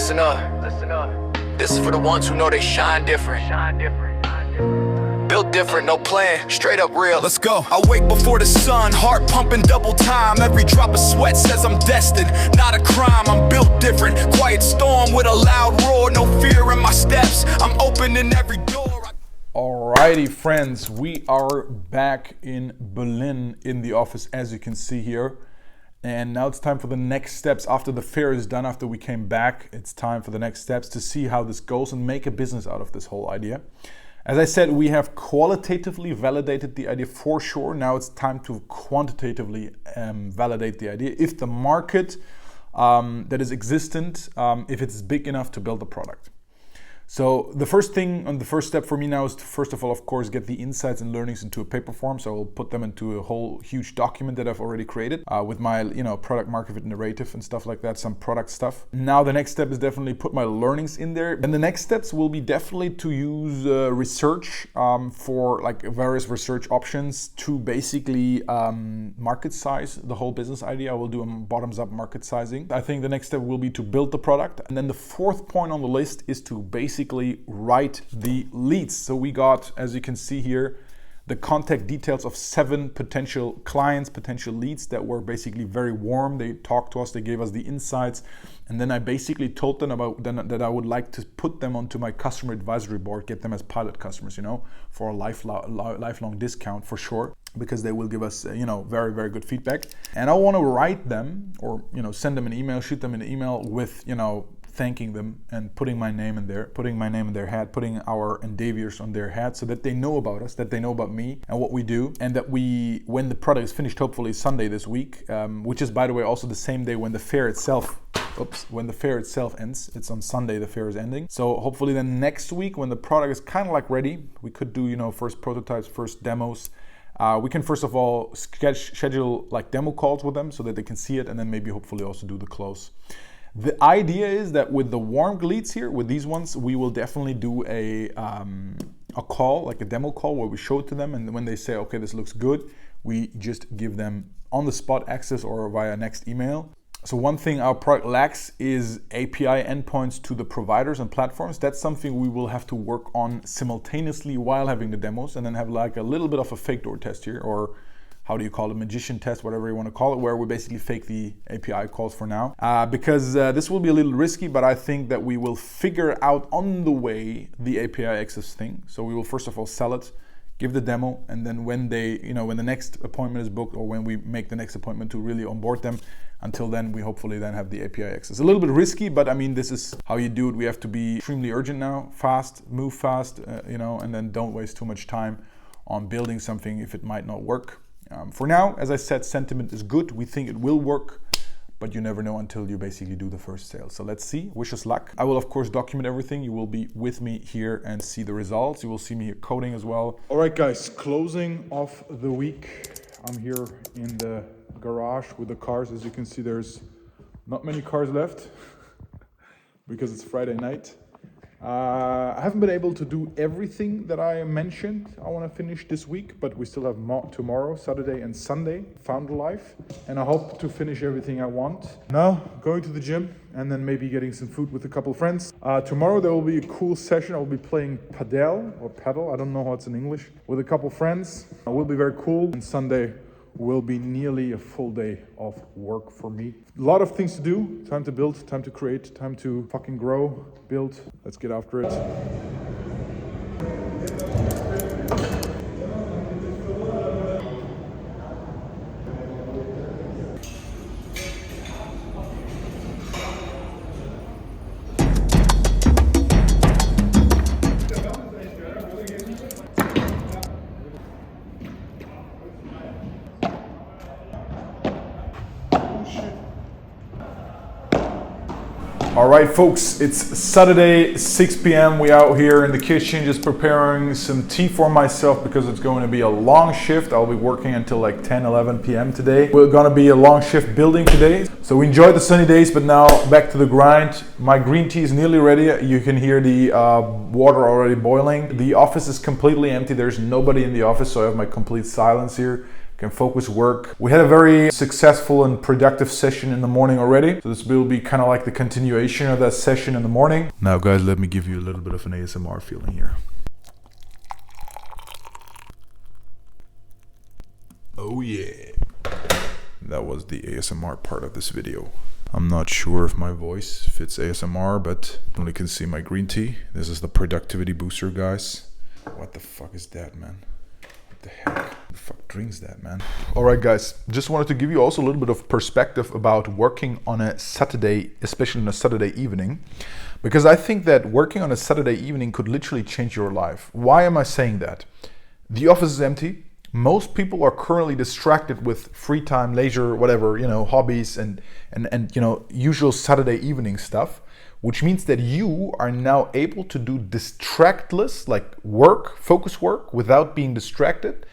Listen up. This is for the ones who know they shine different. Built different, no plan, straight up real. Let's go. I wake before the sun, heart pumping double time. Every drop of sweat says I'm destined, not a crime. I'm built different. Quiet storm with a loud roar, no fear in my steps. I'm opening every door. Alrighty, friends, we are back in Berlin in the office, as you can see here. And now it's time for the next steps. After the fair is done, after we came back, it's time for the next steps to see how this goes and make a business out of this whole idea. As I said, we have qualitatively validated the idea for sure. Now it's time to quantitatively validate the idea. If the market that is existent, if it's big enough to build a product. So the first thing and the first step for me now is to, first of all, of course, get the insights and learnings into a paper form. So I'll put them into a whole huge document that I've already created with my, product market fit narrative and stuff like that, some product stuff. Now the next step is definitely put my learnings in there. And the next steps will be definitely to use research for like various research options to basically market size the whole business idea. I will do a bottoms up market sizing. I think the next step will be to build the product. And then the fourth point on the list is to basically write the leads. So we got, as you can see here, the contact details of 7 potential clients, potential leads that were basically very warm. They talked to us, they gave us the insights. And then I basically told them that I would like to put them onto my customer advisory board, get them as pilot customers, for a lifelong discount for sure, because they will give us, very, very good feedback. And I want to write them or, send them an email, shoot them an email with, thanking them and putting my name in their hat, putting our endeavors on their hat so that they know about us, that they know about me and what we do, and that when the product is finished, hopefully Sunday this week, which is, by the way, also the same day when the fair itself ends. It's on Sunday, the fair is ending. So hopefully then next week when the product is kind of like ready, we could do, first prototypes, first demos. We can first of all schedule like demo calls with them so that they can see it, and then maybe hopefully also do the close. The idea is that with the warm leads here, with these ones, we will definitely do a call, like a demo call, where we show it to them, and when they say, okay, this looks good, we just give them on the spot access or via next email. So one thing our product lacks is API endpoints to the providers and platforms. That's something we will have to work on simultaneously while having the demos, and then have like a little bit of a fake door test here, or how do you call it, magician test, whatever you want to call it, where we basically fake the API calls for now. Because this will be a little risky, but I think that we will figure out on the way the API access thing. So we will first of all sell it, give the demo, and then when when the next appointment is booked, or when we make the next appointment to really onboard them, until then we hopefully then have the API access. A little bit risky, but I mean, this is how you do it. We have to be extremely urgent now, fast, move fast, and then don't waste too much time on building something if it might not work. For now, as I said, sentiment is good. We think it will work, but you never know until you basically do the first sale. So let's see, wish us luck. I will of course document everything. You will be with me here and see the results. You will see me here coding as well. All right guys, closing of the week. I'm here in the garage with the cars. As you can see, there's not many cars left because it's Friday night. I haven't been able to do everything that I mentioned I want to finish this week, but we still have tomorrow, Saturday and Sunday, Founder Life, and I hope to finish everything I want. Now, going to the gym and then maybe getting some food with a couple friends. Tomorrow there will be a cool session. I will be playing paddle, I don't know how it's in English, with a couple friends. It will be very cool. And Sunday will be nearly a full day of work for me. A lot of things to do, time to build, time to create, time to fucking grow, build. Let's get after it. All right, folks, it's Saturday, 6 p.m. We out here in the kitchen just preparing some tea for myself because it's going to be a long shift. I'll be working until like 10, 11 p.m. today. We're going to be a long shift building today. So we enjoyed the sunny days, but now back to the grind. My green tea is nearly ready. You can hear the water already boiling. The office is completely empty. There's nobody in the office, so I have my complete silence here. can focus work. We had a very successful and productive session in the morning already. So this will be kind of like the continuation of that session in the morning. Now guys, let me give you a little bit of an ASMR feeling here. Oh yeah. That was the ASMR part of this video. I'm not sure if my voice fits ASMR, but only can see my green tea. This is the productivity booster, guys. What the fuck is that, man? What the heck? Who the fuck drinks that, man? All right, guys. Just wanted to give you also a little bit of perspective about working on a Saturday, especially on a Saturday evening, because I think that working on a Saturday evening could literally change your life. Why am I saying that? The office is empty. Most people are currently distracted with free time, leisure, whatever, hobbies and usual Saturday evening stuff, which means that you are now able to do distractless, like work, focus work, without being distracted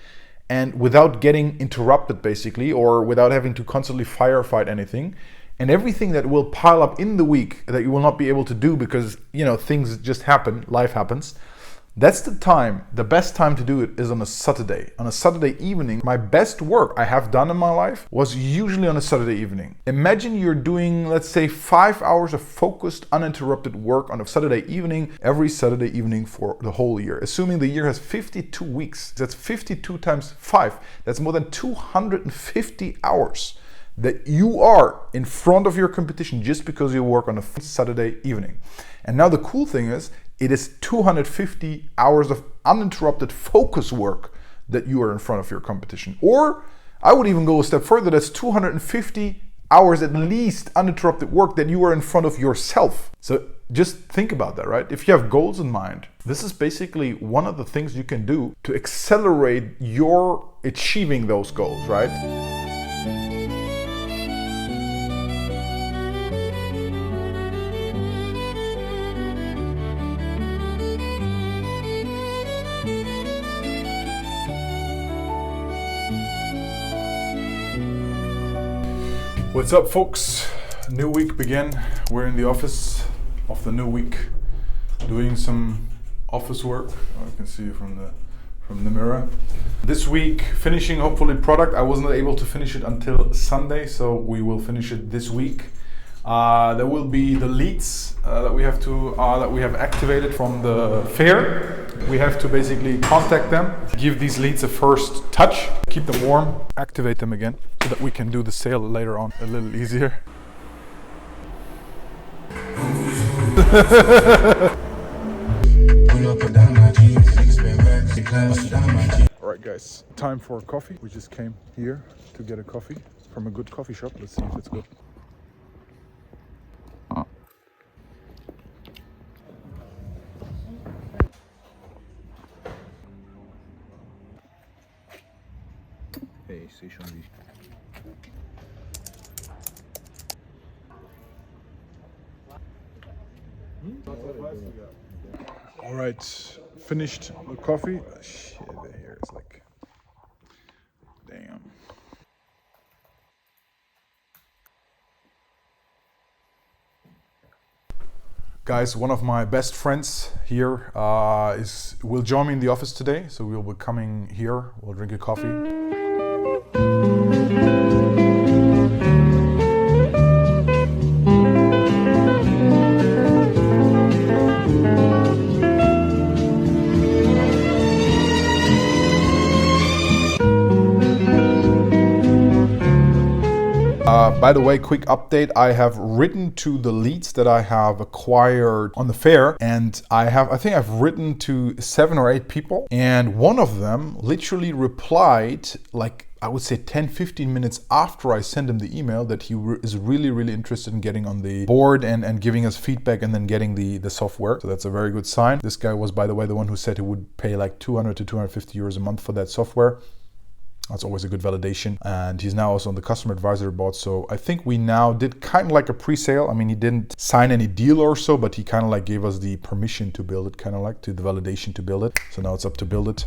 and without getting interrupted basically, or without having to constantly firefight anything. And everything that will pile up in the week that you will not be able to do because, things just happen, life happens. That's the time, the best time to do it is on a Saturday. On a Saturday evening, my best work I have done in my life was usually on a Saturday evening. Imagine you're doing, let's say, 5 hours of focused, uninterrupted work on a Saturday evening, every Saturday evening for the whole year. Assuming the year has 52 weeks, that's 52 times 5. That's more than 250 hours that you are in front of your competition just because you work on a Saturday evening. And now the cool thing is, it is 250 hours of uninterrupted focus work that you are in front of your competition. Or I would even go a step further, that's 250 hours at least uninterrupted work that you are in front of yourself. So just think about that, right? If you have goals in mind, this is basically one of the things you can do to accelerate your achieving those goals, right? What's up, folks? New week began. We're in the office of the new week, doing some office work. I can see you from the mirror. This week, finishing hopefully product. I wasn't able to finish it until Sunday, so we will finish it this week. There will be the leads that we have activated from the fair. We have to basically contact them, give these leads a first touch, keep them warm, activate them again, so that we can do the sale later on a little easier. Alright guys, time for a coffee. We just came here to get a coffee from a good coffee shop. Let's see if it's good. Hey, c'est Chandy. All right, finished the coffee. Shit, the hair is like, damn. Guys, one of my best friends here will join me in the office today. So we'll be coming here, we'll drink a coffee. By the way, quick update, I have written to the leads that I have acquired on the fair, and I think I've written to 7 or 8 people, and one of them literally replied like, I would say 10-15 minutes after I sent him the email that he is really interested in getting on the board and giving us feedback and then getting the software. So that's a very good sign. This guy was, by the way, the one who said he would pay like 200 to 250 euros a month for that software. That's always a good validation. And he's now also on the customer advisory board. So I think we now did kind of like a pre-sale. I mean, he didn't sign any deal or so, but he kind of like gave us the permission to build it, kind of like to the validation to build it. So now it's up to build it.